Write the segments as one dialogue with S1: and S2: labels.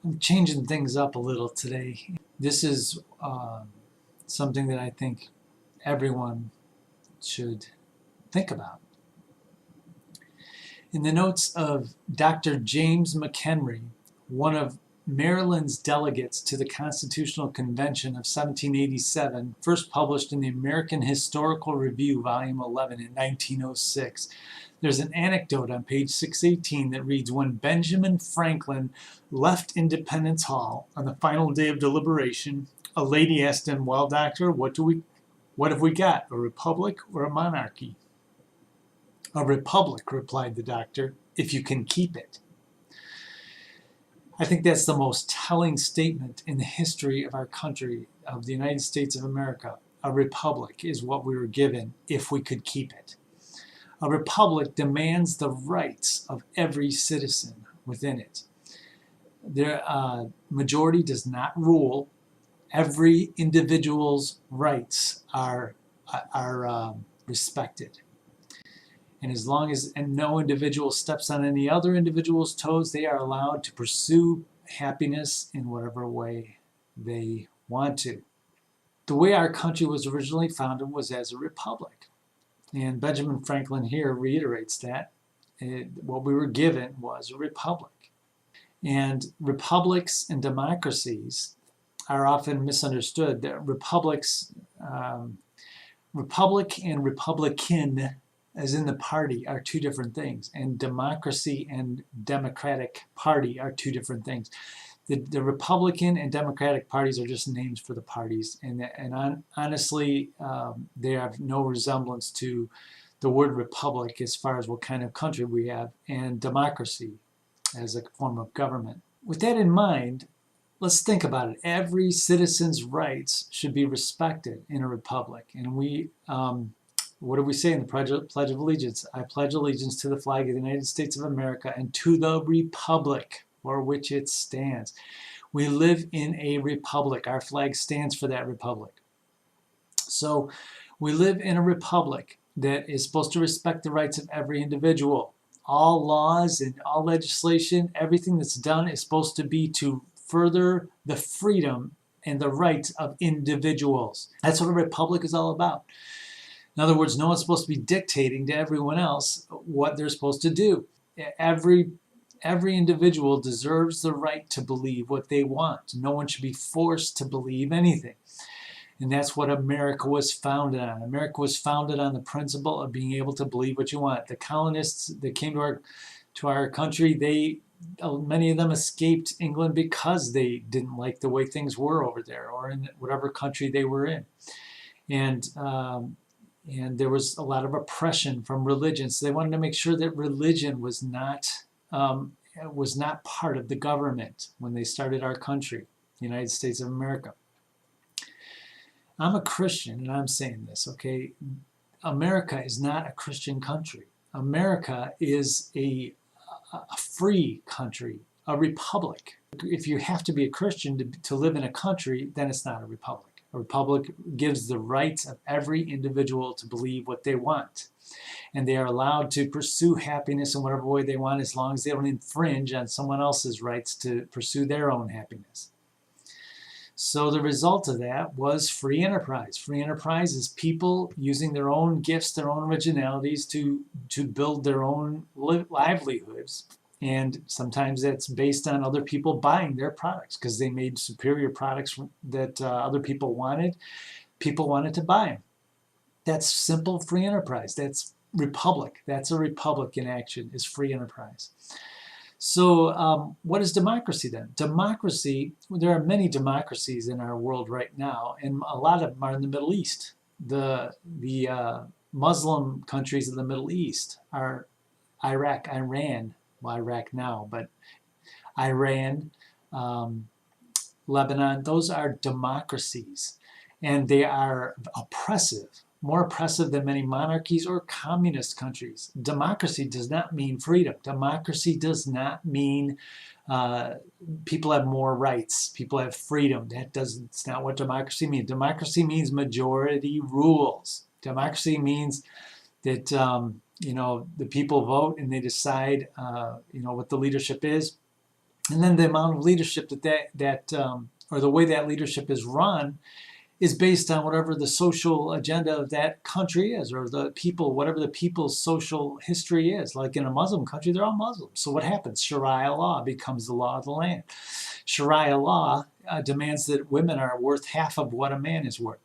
S1: I'm changing things up a little today. This is something that I think everyone should think about. In the notes of Dr. James McHenry, one of Maryland's delegates to the Constitutional Convention of 1787, first published in the American Historical Review, Volume 11 in 1906, there's an anecdote on page 618 that reads, when Benjamin Franklin left Independence Hall on the final day of deliberation, a lady asked him, well, doctor, what have we got, a republic or a monarchy? A republic, replied the doctor, if you can keep it. I think that's the most telling statement in the history of our country, of the United States of America. A republic is what we were given if we could keep it. A republic demands the rights of every citizen within it. The majority does not rule. Every individual's rights are respected. And as long as no individual steps on any other individual's toes, they are allowed to pursue happiness in whatever way they want to. The way our country was originally founded was as a republic. And Benjamin Franklin here reiterates that. What we were given was a republic. And republics and democracies are often misunderstood. That republics, republic and republican, as in the party, are two different things, and democracy and democratic party are two different things. The Republican and Democratic parties are just names for the parties, and honestly, they have no resemblance to the word republic as far as what kind of country we have, and democracy as a form of government. With that in mind, let's think about it. Every citizen's rights should be respected in a republic, and what do we say in the Pledge of Allegiance? I pledge allegiance to the flag of the United States of America and to the republic for which it stands. We live in a republic. Our flag stands for that republic. So we live in a republic that is supposed to respect the rights of every individual. All laws and all legislation, everything that's done is supposed to be to further the freedom and the rights of individuals. That's what a republic is all about. In other words, no one's supposed to be dictating to everyone else what they're supposed to do. Every individual deserves the right to believe what they want. No one should be forced to believe anything. And that's what America was founded on. America was founded on the principle of being able to believe what you want. The colonists that came to our country, many of them escaped England because they didn't like the way things were over there or in whatever country they were in. And there was a lot of oppression from religion. So they wanted to make sure that religion was not part of the government when they started our country, the United States of America. I'm a Christian, and I'm saying this, okay? America is not a Christian country. America is a free country, a republic. If you have to be a Christian to live in a country, then it's not a republic. A republic gives the rights of every individual to believe what they want. And they are allowed to pursue happiness in whatever way they want as long as they don't infringe on someone else's rights to pursue their own happiness. So the result of that was free enterprise. Free enterprise is people using their own gifts, their own originalities to build their own livelihoods. And sometimes that's based on other people buying their products because they made superior products that other people wanted. People wanted to buy them. That's simple free enterprise. That's republic. That's a republic in action, is free enterprise. So what is democracy then? Democracy, there are many democracies in our world right now, and a lot of them are in the Middle East. The Muslim countries in the Middle East are Iraq, Iran, well, Iraq now, but Iran, Lebanon, those are democracies, and they are oppressive, more oppressive than many monarchies or communist countries. Democracy does not mean freedom. Democracy does not mean people have more rights, people have freedom. It's not what democracy means. Democracy means majority rules. Democracy means that the people vote and they decide what the leadership is. And then the amount of leadership or the way that leadership is run is based on whatever the social agenda of that country is, or the people, whatever the people's social history is. Like in a Muslim country, they're all Muslims. So what happens? Sharia law becomes the law of the land. Sharia law demands that women are worth half of what a man is worth.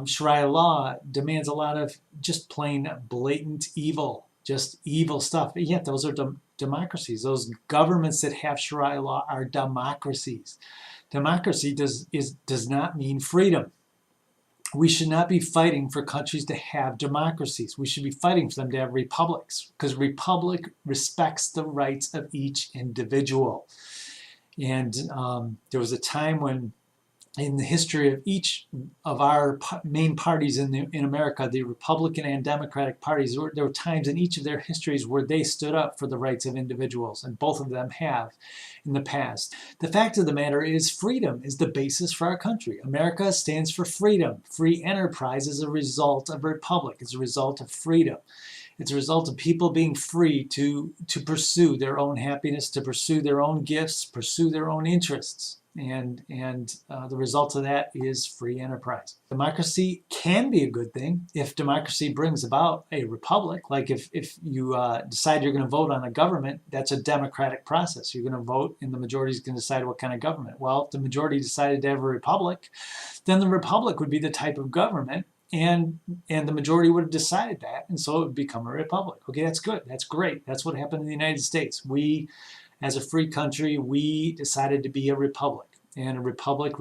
S1: Sharia law demands a lot of just plain blatant evil, just evil stuff. But yet those are democracies. Those governments that have Sharia law are democracies. Democracy does not mean freedom. We should not be fighting for countries to have democracies. We should be fighting for them to have republics, because republic respects the rights of each individual. And there was a time when, in the history of each of our main parties in America, the Republican and Democratic parties, there were times in each of their histories where they stood up for the rights of individuals, and both of them have in the past. The fact of the matter is, freedom is the basis for our country. America stands for freedom. Free enterprise is a result of a republic. It's a result of freedom. It's a result of people being free to pursue their own happiness, to pursue their own gifts, pursue their own interests. And the result of that is free enterprise. Democracy can be a good thing if democracy brings about a republic. Like if you decide you're going to vote on a government, that's a democratic process. You're going to vote and the majority is going to decide what kind of government. Well, if the majority decided to have a republic, then the republic would be the type of government, and the majority would have decided that, and so it would become a republic. Okay, that's good. That's great. That's what happened in the United States. We, as a free country, we decided to be a republic. And a republic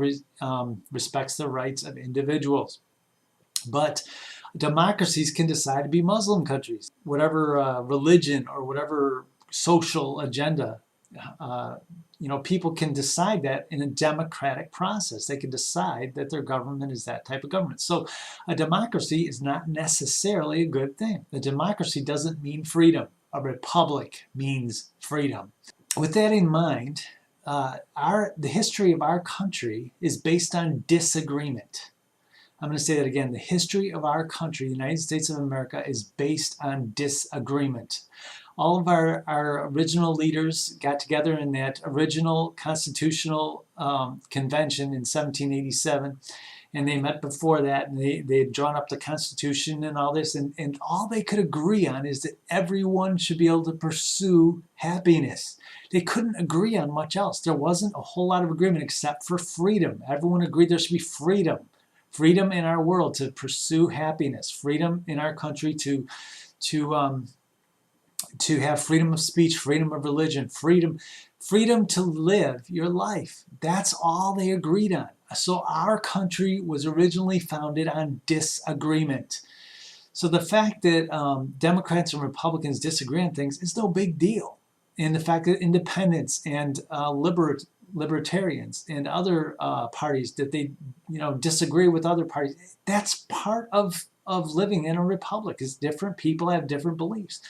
S1: respects the rights of individuals. But democracies can decide to be Muslim countries. Whatever religion or whatever social agenda, people can decide that in a democratic process. They can decide that their government is that type of government. So a democracy is not necessarily a good thing. A democracy doesn't mean freedom. A republic means freedom. With that in mind, the history of our country is based on disagreement. I'm going to say that again. The history of our country, the United States of America, is based on disagreement. All of our original leaders got together in that original constitutional convention in 1787, and they met before that, and they had drawn up the Constitution and all this, and all they could agree on is that everyone should be able to pursue happiness. They couldn't agree on much else. There wasn't a whole lot of agreement except for freedom. Everyone agreed there should be freedom. Freedom in our world to pursue happiness. Freedom in our country to have freedom of speech, freedom of religion, freedom to live your life. That's all they agreed on. So our country was originally founded on disagreement. So the fact that Democrats and Republicans disagree on things is no big deal. And the fact that independents and libertarians and other parties, that they disagree with other parties, that's part of living in a republic. Is different people have different beliefs.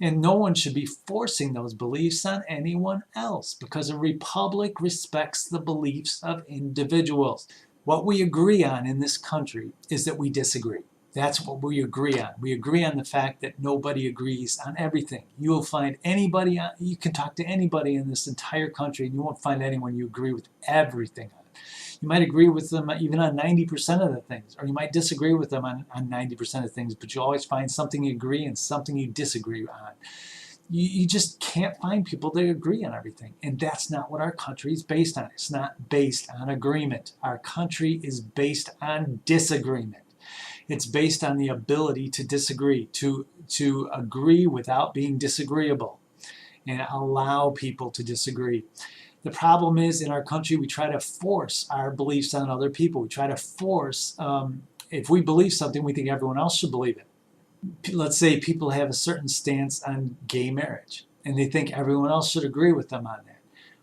S1: And no one should be forcing those beliefs on anyone else, because a republic respects the beliefs of individuals. What we agree on in this country is that we disagree. That's what we agree on. We agree on the fact that nobody agrees on everything. You will find anybody, you can talk to anybody in this entire country, and you won't find anyone you agree with everything on. You might agree with them even on 90% of the things, or you might disagree with them on 90% of things, but you always find something you agree and something you disagree on. You just can't find people that agree on everything, and that's not what our country is based on. It's not based on agreement. Our country is based on disagreement. It's based on the ability to disagree, to agree without being disagreeable, and allow people to disagree. The problem is, in our country, we try to force our beliefs on other people. We try to force, if we believe something, we think everyone else should believe it. Let's say people have a certain stance on gay marriage, and they think everyone else should agree with them on that.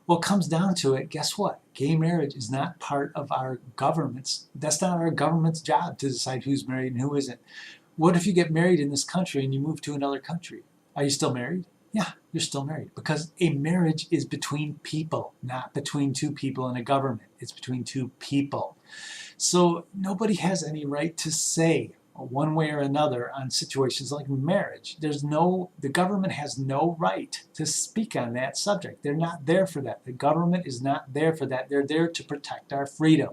S1: Well, it comes down to it, guess what? Gay marriage is not part of our government's, that's not our government's job to decide who's married and who isn't. What if you get married in this country and you move to another country? Are you still married? Yeah, you're still married, because a marriage is between people, not between two people in a government. It's between two people. So nobody has any right to say one way or another on situations like marriage. The government has no right to speak on that subject. They're not there for that. The government is not there for that. They're there to protect our freedom.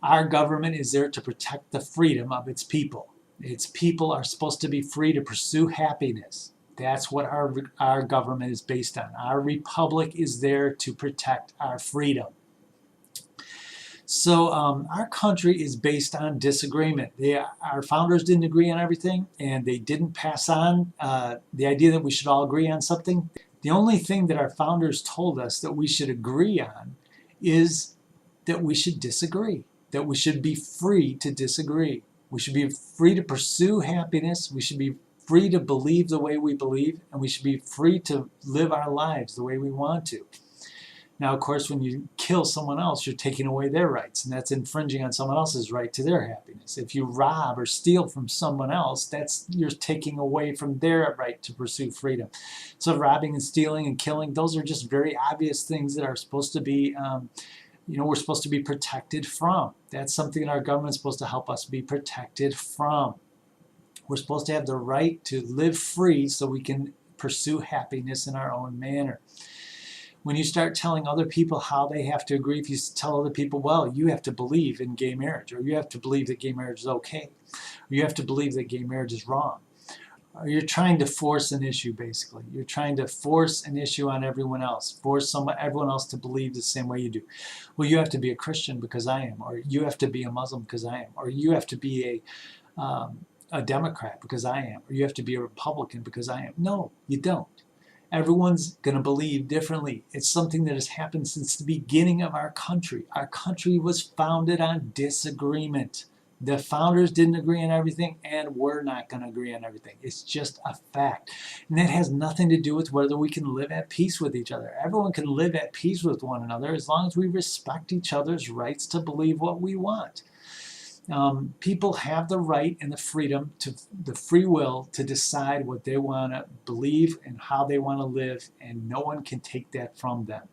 S1: Our government is there to protect the freedom of its people. Its people are supposed to be free to pursue happiness. That's what our government is based on. Our republic is there to protect our freedom. So our country is based on disagreement. Our founders didn't agree on everything, and they didn't pass on the idea that we should all agree on something. The only thing that our founders told us that we should agree on is that we should disagree, that we should be free to disagree. We should be free to pursue happiness. We should be free to believe the way we believe, and we should be free to live our lives the way we want to. Now, of course, when you kill someone else, you're taking away their rights, and that's infringing on someone else's right to their happiness. If you rob or steal from someone else, you're taking away from their right to pursue freedom. So robbing and stealing and killing, those are just very obvious things that are supposed to be, we're supposed to be protected from. That's something that our government's supposed to help us be protected from. We're supposed to have the right to live free so we can pursue happiness in our own manner. When you start telling other people how they have to agree, if you tell other people, well, you have to believe in gay marriage, or you have to believe that gay marriage is okay, or you have to believe that gay marriage is wrong, or you're trying to force an issue, basically. You're trying to force an issue on everyone else, force everyone else to believe the same way you do. Well, you have to be a Christian because I am, or you have to be a Muslim because I am, or you have to be a Democrat because I am, or you have to be a Republican because I am. No, you don't. Everyone's going to believe differently. It's something that has happened since the beginning of our country. Our country was founded on disagreement. The founders didn't agree on everything, and we're not going to agree on everything. It's just a fact. And that has nothing to do with whether we can live at peace with each other. Everyone can live at peace with one another as long as we respect each other's rights to believe what we want. People have the right and the freedom, the free will to decide what they want to believe and how they want to live, and no one can take that from them.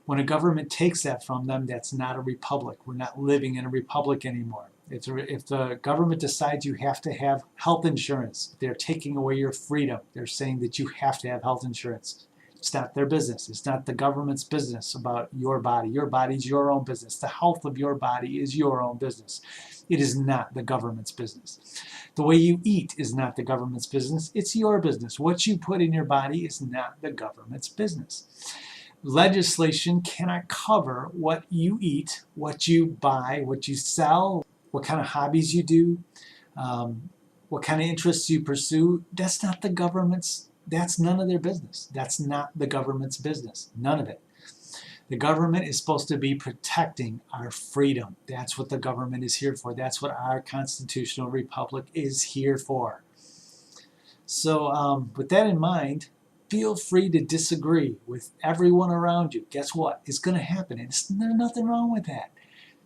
S1: When a government takes that from them, that's not a republic. We're not living in a republic anymore. If the government decides you have to have health insurance, they're taking away your freedom. They're saying that you have to have health insurance. It's not their business. It's not the government's business about your body. Your body's your own business. The health of your body is your own business. It is not the government's business. The way you eat is not the government's business. It's your business. What you put in your body is not the government's business. Legislation cannot cover what you eat, what you buy, what you sell, what kind of hobbies you do, what kind of interests you pursue. That's not the government's. That's none of their business. That's not the government's business. None of it. The government is supposed to be protecting our freedom. That's what the government is here for. That's what our constitutional republic is here for. So with that in mind, feel free to disagree with everyone around you. Guess what? It's going to happen. And there's nothing wrong with that.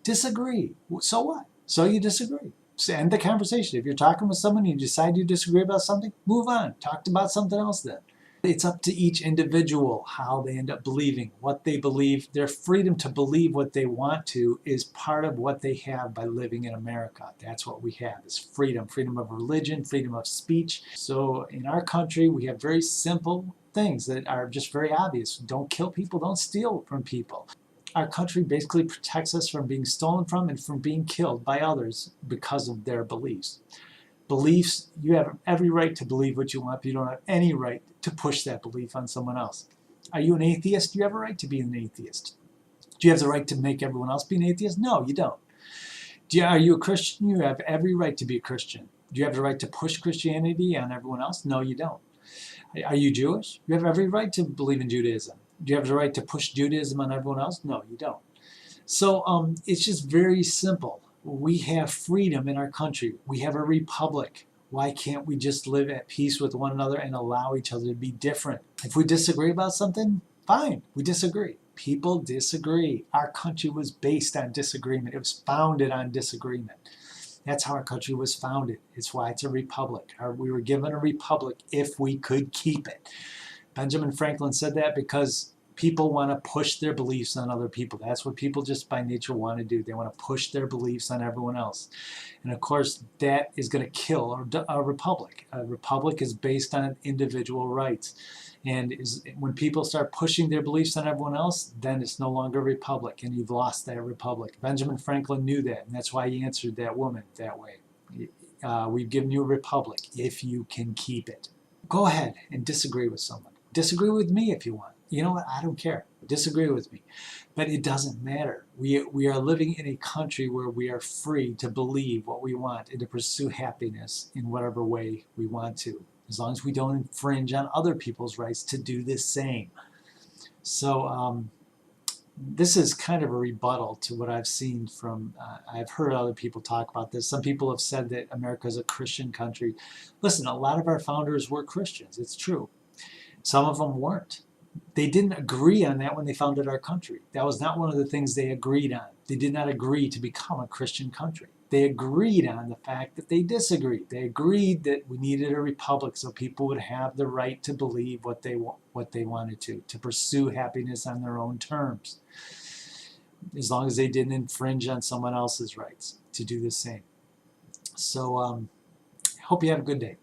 S1: Disagree. So what? So you disagree. So end the conversation. If you're talking with someone and you decide you disagree about something, move on. Talk about something else then. It's up to each individual how they end up believing, what they believe. Their freedom to believe what they want to is part of what they have by living in America. That's what we have, is freedom. Freedom of religion, freedom of speech. So in our country, we have very simple things that are just very obvious. Don't kill people, don't steal from people. Our country basically protects us from being stolen from and from being killed by others because of their beliefs. Beliefs, you have every right to believe what you want, but you don't have any right to push that belief on someone else. Are you an atheist? You have a right to be an atheist. Do you have the right to make everyone else be an atheist? No, you don't. Are you a Christian? You have every right to be a Christian. Do you have the right to push Christianity on everyone else? No, you don't. Are you Jewish? You have every right to believe in Judaism. Do you have the right to push Judaism on everyone else? No, you don't. So it's just very simple. We have freedom in our country. We have a republic. Why can't we just live at peace with one another and allow each other to be different? If we disagree about something, fine, we disagree. People disagree. Our country was based on disagreement. It was founded on disagreement. That's how our country was founded. It's why it's a republic. We were given a republic if we could keep it. Benjamin Franklin said that because People want to push their beliefs on other people. That's what people just by nature want to do. They want to push their beliefs on everyone else. And of course, that is going to kill a republic. A republic is based on individual rights. And when people start pushing their beliefs on everyone else, then it's no longer a republic, and you've lost that republic. Benjamin Franklin knew that, and that's why he answered that woman that way. We've given you a republic if you can keep it. Go ahead and disagree with someone. Disagree with me if you want. You know what? I don't care. Disagree with me. But it doesn't matter. We are living in a country where we are free to believe what we want and to pursue happiness in whatever way we want to, as long as we don't infringe on other people's rights to do the same. So this is kind of a rebuttal to what I've seen from, I've heard other people talk about this. Some people have said that America is a Christian country. Listen, a lot of our founders were Christians. It's true. Some of them weren't. They didn't agree on that when they founded our country. That was not one of the things they agreed on. They did not agree to become a Christian country. They agreed on the fact that they disagreed. They agreed that we needed a republic so people would have the right to believe what they wanted to pursue happiness on their own terms, as long as they didn't infringe on someone else's rights to do the same. So I hope you have a good day.